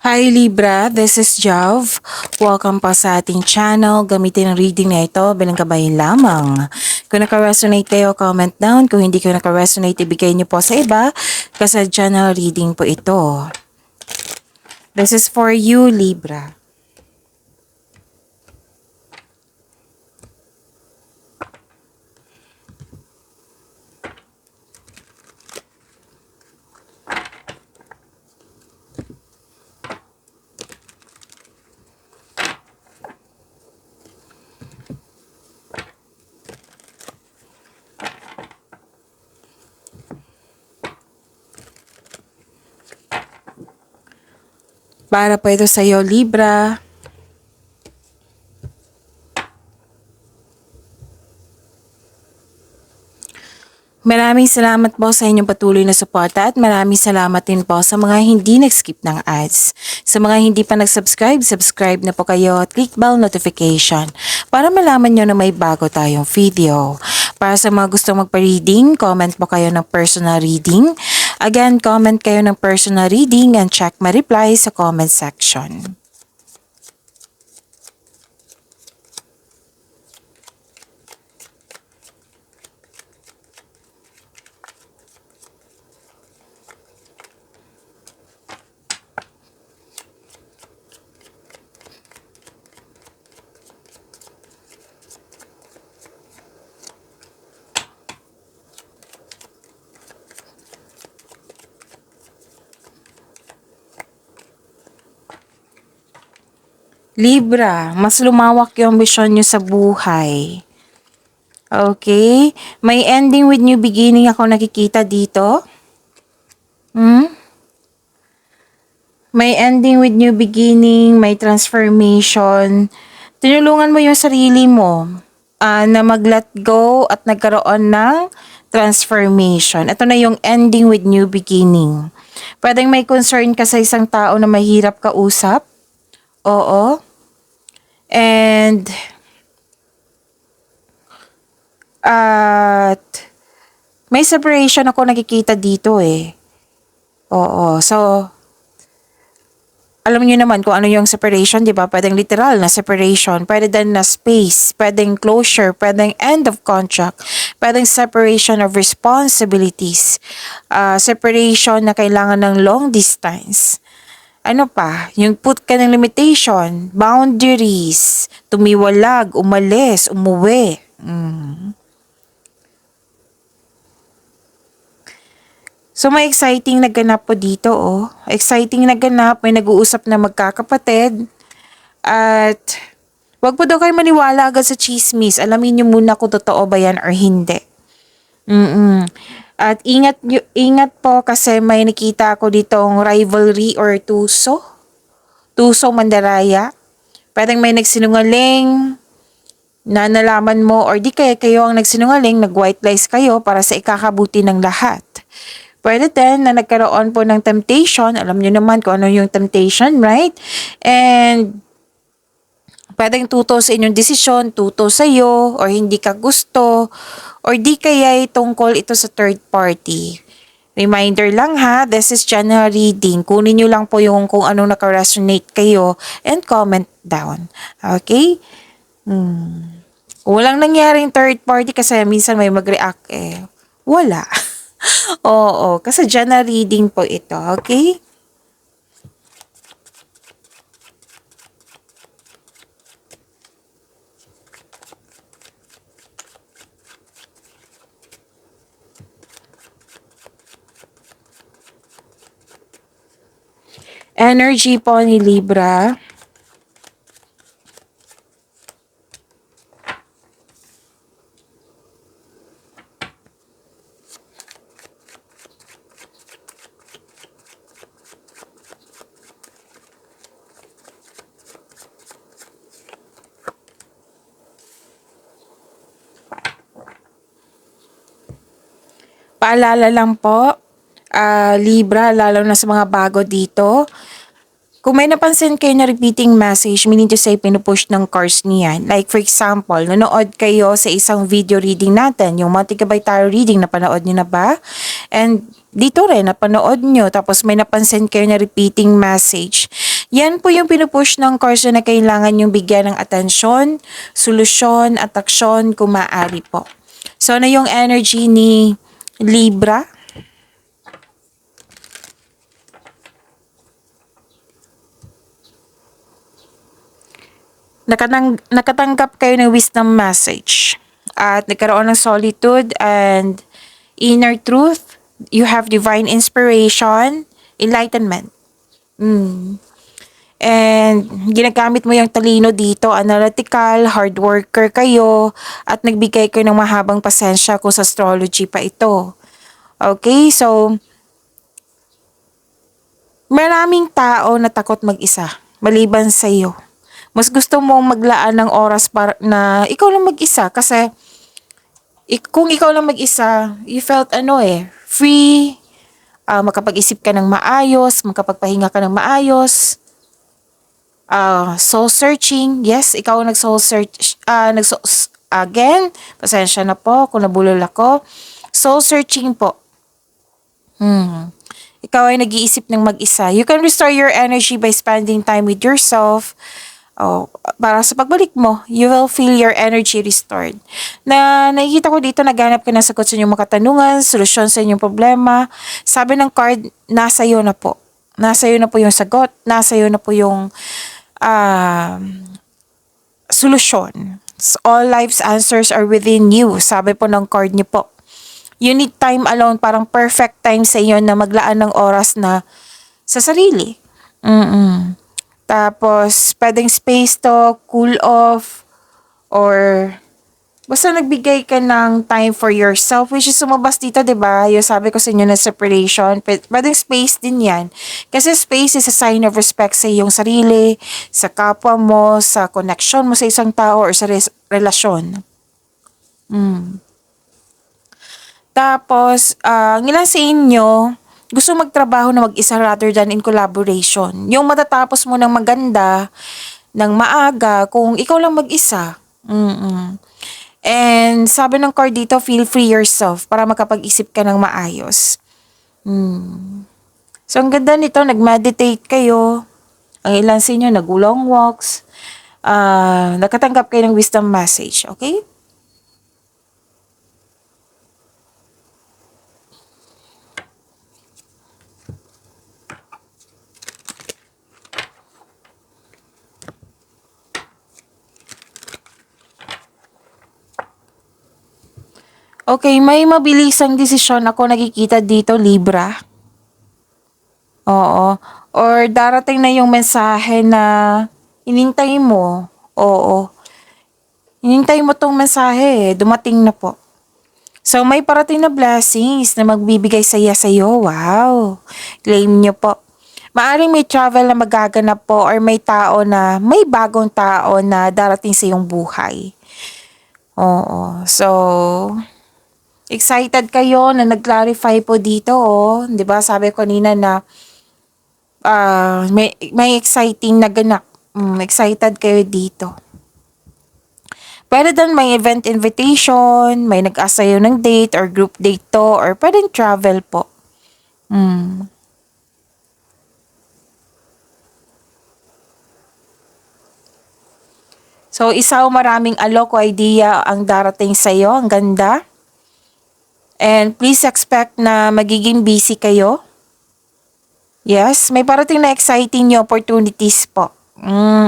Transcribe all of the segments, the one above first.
Hi Libra, this is Jav. Welcome po sa ating channel. Gamitin ang reading na ito bilang kabayan lamang. Kung naka-resonate kayo, comment down. Kung hindi kayo naka-resonate, ibigay niyo po sa iba kasi channel reading po ito. This is for you, Libra. Para po ito sa iyo, Libra. Maraming salamat po sa inyong patuloy na suporta at maraming salamat din po sa mga hindi nag-skip ng ads. Sa mga hindi pa nag-subscribe, subscribe na po kayo at click bell notification para malaman nyo na may bago tayong video. Para sa mga gustong magpa-reading, comment po kayo ng personal reading. Again, comment kayo ng personal reading and check my reply sa comment section. Libra, mas lumawak yung vision nyo sa buhay. Okay? May ending with new beginning ako nakikita dito. May ending with new beginning, may transformation. Tinulungan mo yung sarili mo na mag-let go at nagkaroon ng transformation. Ito na yung ending with new beginning. Pwedeng may concern ka sa isang tao na mahirap kausap. Oo. And at may separation ako nakikita dito eh. Oo. So alam niyo naman kung ano yung separation, 'di ba? Pwedeng literal na separation, pwede din na space, pwedeng closure, pwedeng end of contract, pwedeng separation of responsibilities, separation na kailangan ng long distance. Ano pa? Yung put ka ng limitation, boundaries, tumiwalag, umalis, umuwi. So may exciting na ganap po dito oh. Exciting na ganap, may nag-uusap na magkakapatid. At wag po daw kayo maniwala agad sa chismis. Alamin niyo muna kung totoo ba yan or hindi. At ingat po kasi may nakita ako ditong rivalry or tuso. Tuso mandaraya. Pwedeng may nagsinungaling na nalaman mo or di kaya kayo ang nagsinungaling, nag-white lies kayo para sa ikakabuti ng lahat. Pwede din na nagkaroon po ng temptation. Alam niyo naman kung ano yung temptation, right? And pwedeng tuto sa inyong desisyon, tuto sa iyo, or hindi ka gusto, or di kaya tungkol ito sa third party. Reminder lang ha, this is general reading. Kunin nyo lang po yung kung anong naka-resonate kayo and comment down. Okay? Walang nangyaring third party kasi minsan may mag-react eh. Wala. Oo, kasi general reading po ito. Okay? Energy po ni Libra. Paalala lang po, Libra, lalo na sa mga bago dito. Kung may napansin kayo na repeating message, meaning to say pinupush ng cards niyan. Like for example, nanood kayo sa isang video reading natin, yung Monte Gabay Tarot reading, napanood nyo na ba? And dito rin, napanood nyo, tapos may napansin kayo na repeating message. Yan po yung pinupush ng course na kailangan yung bigyan ng atensyon, solusyon at aksyon kung maaari po. So, ano yung energy ni Libra? Nakatanggap kayo ng wisdom message at nagkaroon ng solitude and inner truth. You have divine inspiration, enlightenment. And ginagamit mo yung talino dito, analytical, hard worker kayo, at nagbigay kayo ng mahabang pasensya kung sa astrology pa ito. Okay, so maraming tao na takot mag-isa, maliban sa iyo. Mas gusto mong maglaan ng oras para na ikaw lang mag-isa kasi kung ikaw lang mag-isa, you felt free, makapag-isip ka ng maayos, makapagpahinga ka ng maayos, soul searching. Yes, ikaw ang nag-soul search, again, pasensya na po kung nabulol ako. Soul searching po. Ikaw ay nag-iisip ng mag-isa. You can restore your energy by spending time with yourself. Para sa pagbalik mo, you will feel your energy restored. Nakikita ko dito, naghanap ka ng sagot sa inyong mga katanungan, solusyon sa inyong problema. Sabi ng card, nasa iyo na po. Nasa iyo na po yung sagot, nasa iyo na po yung solusyon. So, all life's answers are within you. Sabi po ng card niyo po. You need time alone, parang perfect time sa iyo na maglaan ng oras na sa sarili. Tapos, pwedeng space to, cool off, or basta nagbigay ka ng time for yourself, which is sumabas dito, diba? Yung sabi ko sa inyo na separation, pwedeng space din yan. Kasi space is a sign of respect sa iyong sarili, sa kapwa mo, sa connection mo sa isang tao, or sa relasyon. Tapos, ang ilan sa inyo, gusto magtrabaho na mag-isa rather than in collaboration. Yung matatapos mo ng maganda, ng maaga, kung ikaw lang mag-isa. And sabi ng card dito, feel free yourself para makapag-isip ka ng maayos. So, ang ganda nito, nag-meditate kayo. Ang ilan sa inyo, nag-long walks. Nakatanggap kayo ng wisdom message. Okay? Okay, may mabilisang desisyon ako nakikita dito, Libra. Oo. Or darating na yung mensahe na inintay mo. Oo. Inintay mo tong mensahe, dumating na po. So, may parating na blessings na magbibigay saya sa'yo. Wow. Claim nyo po. Maaring may travel na magaganap po or may bagong tao na darating sa iyong buhay. Oo. So, excited kayo na nag-clarify po dito, oh. 'Di ba? Sabi ko kanina na may exciting na ganap. Excited kayo dito. Pwede din may event invitation, may nag-ask sa'yo ng date or group date to, or pwedeng travel po. So, isa o maraming alok o idea ang darating sa'yo. Ang ganda. And please expect na magiging busy kayo. Yes, may parating na exciting new opportunities po.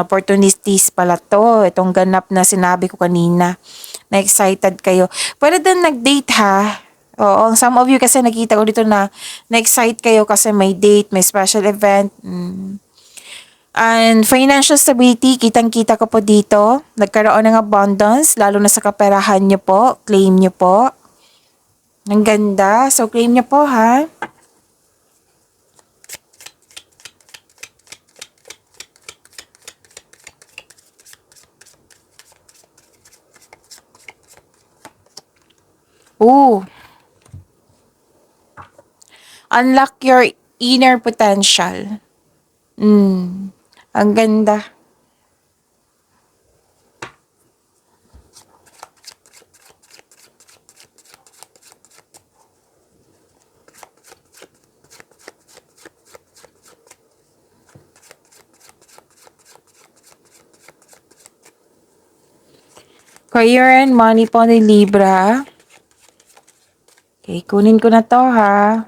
Opportunities pala to. Itong ganap na sinabi ko kanina. Na-excited kayo. Pwede din nag-date ha. Oo, some of you kasi nakita ko dito na na-excite kayo kasi may date, may special event. And financial stability, kitang-kita ko po dito. Nagkaroon ng abundance, lalo na sa kaperahan nyo po. Claim nyo po. Ang ganda. So, claim nyo po ha. Ooh. Unlock your inner potential. Ang ganda. Career and money po ni Libra. Okay, kunin ko na to ha.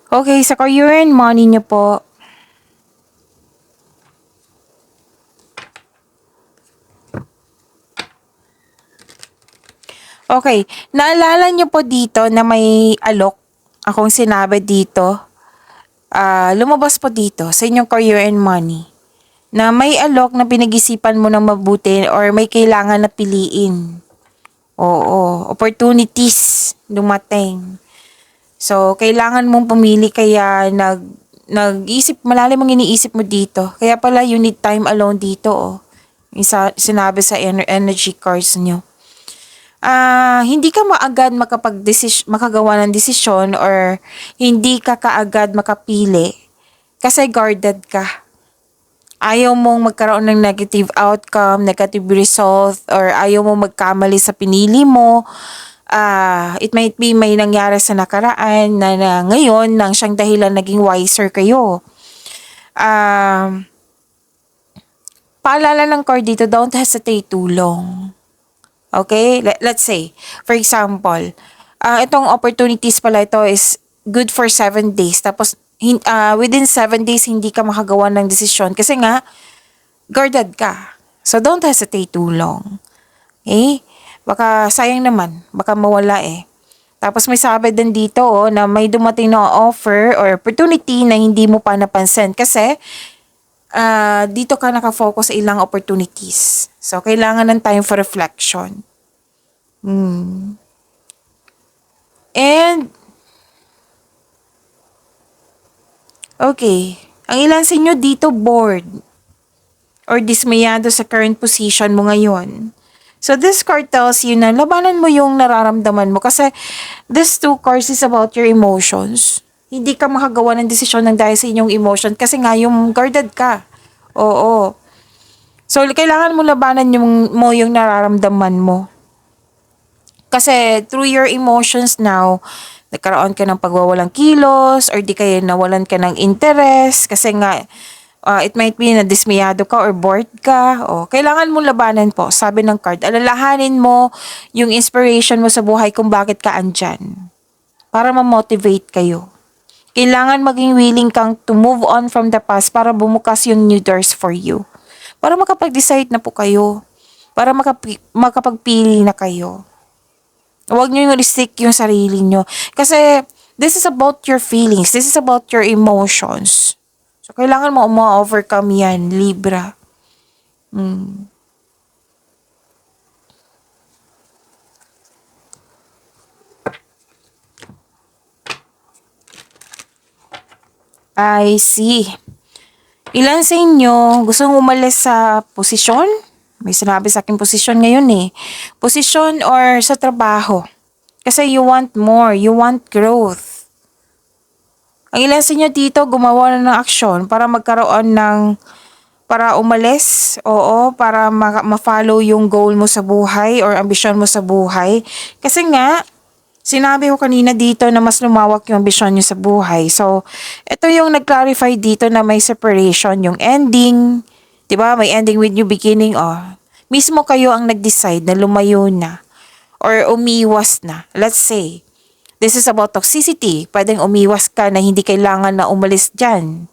Okay, sa career and money nyo po. Okay, naalala nyo po dito na may alok akong sinabi dito. Lumabas po dito sa inyong career and money na may alok na pinag-isipan mo ng mabuti or may kailangan na piliin. Oo, opportunities dumating. So, kailangan mong pumili kaya nag-isip, malalim ang iniisip mo dito. Kaya pala you need time alone dito, oh. Sinabi sa energy cards nyo. Hindi ka maagad makagawa ng desisyon or hindi ka kaagad makapili kasi guarded ka. Ayaw mong magkaroon ng negative outcome, negative result, or ayaw mong magkamali sa pinili mo. It might be may nangyari sa nakaraan na ngayon nang siyang dahilan naging wiser kayo. Paalala ng card dito, don't hesitate too long. Okay? Let's say, for example, itong opportunities pala ito is good for 7 days. Tapos, within 7 days, hindi ka makagawa ng desisyon. Kasi nga, guarded ka. So, don't hesitate too long. Okay? Baka sayang naman. Baka mawala eh. Tapos may sabi din dito na may dumating na offer or opportunity na hindi mo pa napansin. Kasi, dito ka nakafocus sa ilang opportunities. So, kailangan ng time for reflection. And, okay. Ang ilan sa inyo dito bored or dismayado sa current position mo ngayon. So, this card tells you na labanan mo yung nararamdaman mo kasi this 2 cards is about your emotions. Hindi ka makagawa ng desisyon ng dahil sa inyong emotion kasi nga yung guarded ka. Oo. So, kailangan mo labanan mo yung nararamdaman mo. Kasi through your emotions now, nagkaroon ka ng pagwawalang kilos or di kaya nawalan ka ng interest kasi nga it might be na dismayado ka or bored ka. Kailangan mong labanan po, sabi ng card. Alalahanin mo yung inspiration mo sa buhay kung bakit ka andyan. Para ma-motivate kayo. Kailangan maging willing kang to move on from the past para bumukas yung new doors for you. Para makapag-decide na po kayo. Para makapagpili na kayo. Huwag nyo yung restrict yung sarili nyo. Kasi this is about your feelings. This is about your emotions. So, kailangan mo ma-overcome yan, Libra. I see. Ilan sa inyo gustong umalis sa posisyon? May sinabi sa akin posisyon ngayon eh. Posisyon or sa trabaho. Kasi you want more. You want growth. Ang ilan sa inyo dito gumawa na ng aksyon para magkaroon para umalis. Oo, para ma-follow yung goal mo sa buhay or ambisyon mo sa buhay. Kasi nga, sinabi ko kanina dito na mas lumawak yung ambisyon nyo sa buhay. So, ito yung nag-clarify dito na may separation, yung ending. 'Di ba? May ending with new beginning. Mismo kayo ang nag-decide na lumayo na or umiwas na. Let's say, this is about toxicity. Pwedeng umiwas ka na hindi kailangan na umalis dyan.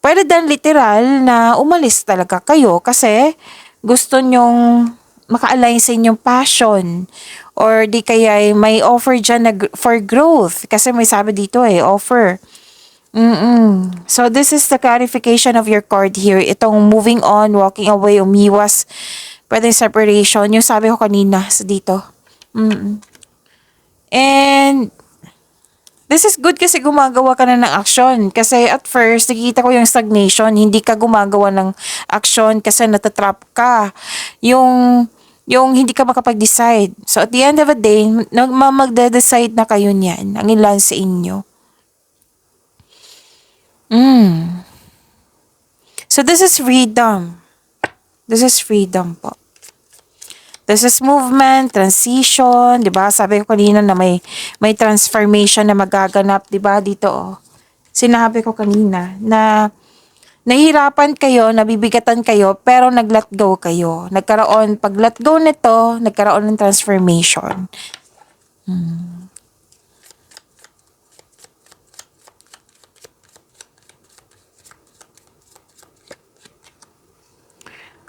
Pwede din literal na umalis talaga kayo kasi gusto nyong maka-align sa inyong passion. Or di kaya may offer dyan for growth. Kasi may sabi dito offer. So this is the clarification of your card here. Itong moving on, walking away, umiwas. Pwede separation. Yung sabi ko kanina sa dito. And this is good kasi gumagawa ka na ng action. Kasi at first, nakikita ko yung stagnation. Hindi ka gumagawa ng action kasi natatrap ka. Yung hindi ka makapag-decide. So, at the end of the day, magde-decide na kayo niyan. Ang ilan sa inyo. Mm. So this is freedom. This is freedom po. This is movement, transition, 'di ba? Sabi ko kanina na may transformation na magaganap, 'di ba? Dito oh. Sinabi ko kanina na nahihirapan kayo, nabibigatan kayo, pero nag-let go kayo. Pag let go nito, nagkaroon ng transformation.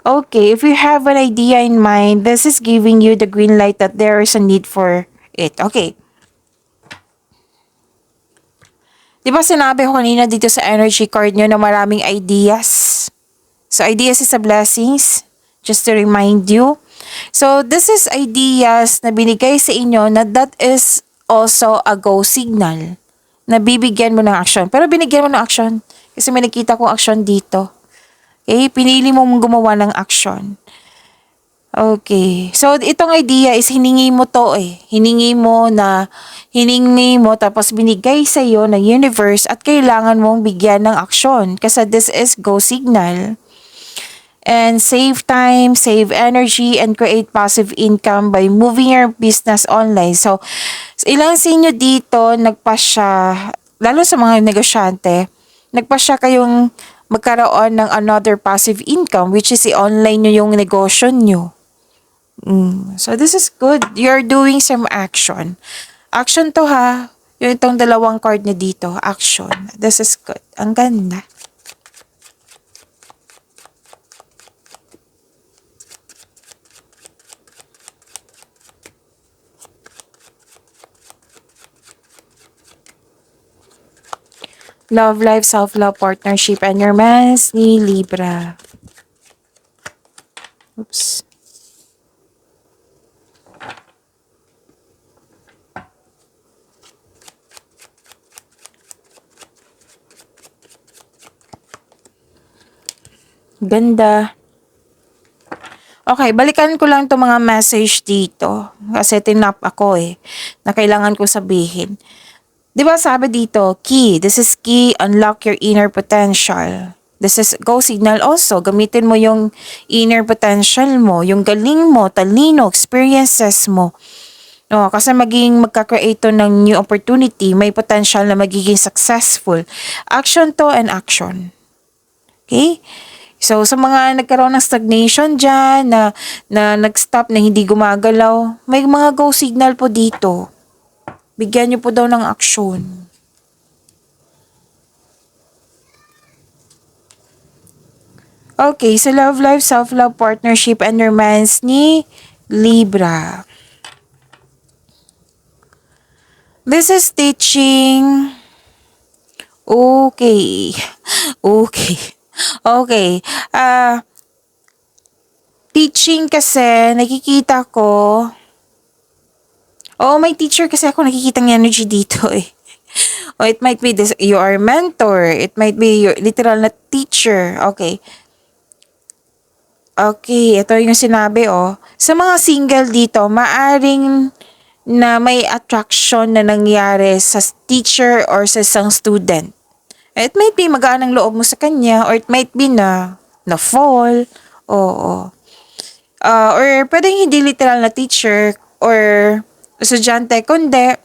Okay, if you have an idea in mind, this is giving you the green light that there is a need for it. Okay. Di ba sinabi ko kanina dito sa energy card nyo na maraming ideas? So, ideas is a blessings. Just to remind you. So, this is ideas na binigay sa inyo na that is also a go signal na bibigyan mo ng action. Pero binigyan mo ng action kasi may nakita kong action dito. Okay? Pinili mong gumawa ng action. Okay. So, itong idea is hiningi mo to eh. Hiningi mo tapos binigay sa iyo ng universe at kailangan mong bigyan ng action. Kasi this is go signal. And save time, save energy, and create passive income by moving your business online. So, ilang sa inyo dito, nagpasya, lalo sa mga negosyante, nagpasya kayong magkaroon ng another passive income, which is i-online nyo yung negosyo nyo. So, this is good. You're doing some action. Action to ha. Yung itong dalawang card na dito. Action. This is good. Ang ganda. Love life, self-love, partnership, and romance ni Libra. Oops. Ganda. Okay, balikan ko lang itong mga message dito. Kasi tinap ako eh, na kailangan ko sabihin. Di ba sabi dito, key, this is key, unlock your inner potential. This is go signal also. Gamitin mo yung inner potential mo, yung galing mo, talino, experiences mo. No, kasi magkakreate to ng new opportunity, may potential na magiging successful. Action to and action. Okay? So, sa mga nagkaroon ng stagnation dyan, na nag-stop, na hindi gumagalaw, may mga go signal po dito. Bigyan niyo po daw ng aksyon. Okay, so love life, self-love, partnership, and romance ni Libra. This is teaching. Okay. Okay. Okay. Teaching kasi, nakikita ko. Oh, may teacher kasi ako nakikita ng energy dito eh. Or it might be this, you are a mentor. It might be your literal na teacher. Okay. Okay, ito yung sinabi oh. Sa mga single dito, maaring na may attraction na nangyari sa teacher or sa isang student. It might be magaan ang loob mo sa kanya or it might be na fall. Oo. Or pwedeng hindi literal na teacher or estudyante, kundi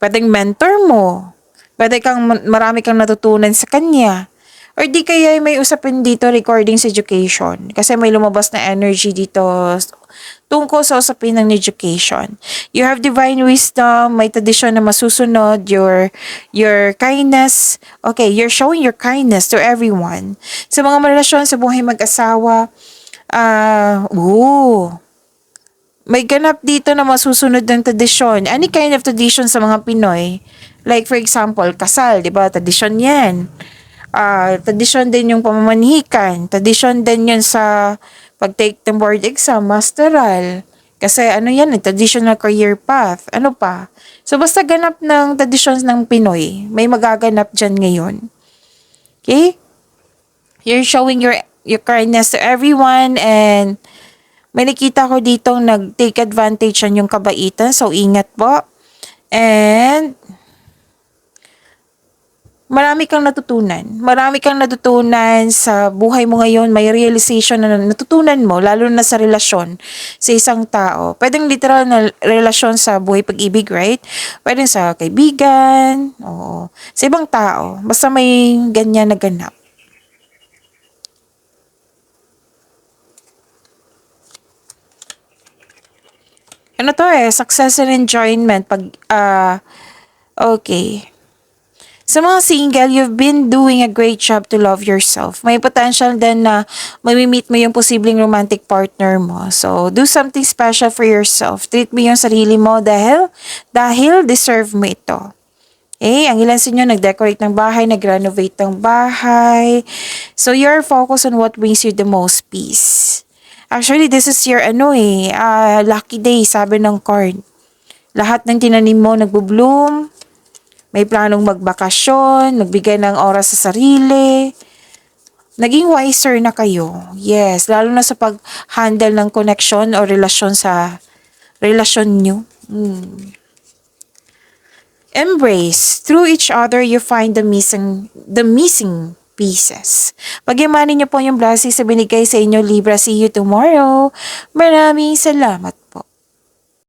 pwedeng mentor mo. Pwede marami kang natutunan sa kanya. Or di kaya may usapin dito recordings education. Kasi may lumabas na energy dito tungkol sa usapin ng education. You have divine wisdom, may tradisyon na masusunod, your kindness. Okay, you're showing your kindness to everyone. Sa mga relasyon sa buhay mag-asawa, may ganap dito na masusunod ng tradisyon. Any kind of tradition sa mga Pinoy. Like for example, kasal, di ba? Tradisyon yan. Tradisyon din yung pamamanhikan. Tradisyon din yun sa pag-take ng board exam, masteral. Kasi yan, traditional career path. Ano pa? So basta ganap ng tradisyon ng Pinoy, may magaganap dyan ngayon. Okay? You're showing your kindness to everyone and may nakita ko ditong nag-take advantage yan yung kabaitan. So ingat po. And marami kang natutunan. Marami kang natutunan sa buhay mo ngayon. May realization na natutunan mo, lalo na sa relasyon sa isang tao. Pwedeng literal na relasyon sa buhay pag-ibig, right? Pwedeng sa kaibigan, o sa ibang tao. Basta may ganyan na ganap. Ano to success and enjoyment. Okay. Sa mga single, you've been doing a great job to love yourself. May potential din na mamimit mo yung posibleng romantic partner mo. So, do something special for yourself. Treat mo yung sarili mo dahil deserve mo ito. Ang ilan sa inyo nag-decorate ng bahay, nag-renovate ng bahay. So, you're focused on what brings you the most peace. Actually, this is your lucky day, sabi ng card. Lahat ng tinanim mo nagbo-bloom. May planong magbakasyon, magbigay ng oras sa sarili. Naging wiser na kayo. Yes, lalo na sa pag-handle ng connection o relasyon sa relasyon nyo. Embrace. Through each other, you find the missing pieces. Pagyamanin niyo po yung blessings sa binigay sa inyo, Libra. See you tomorrow. Maraming salamat po.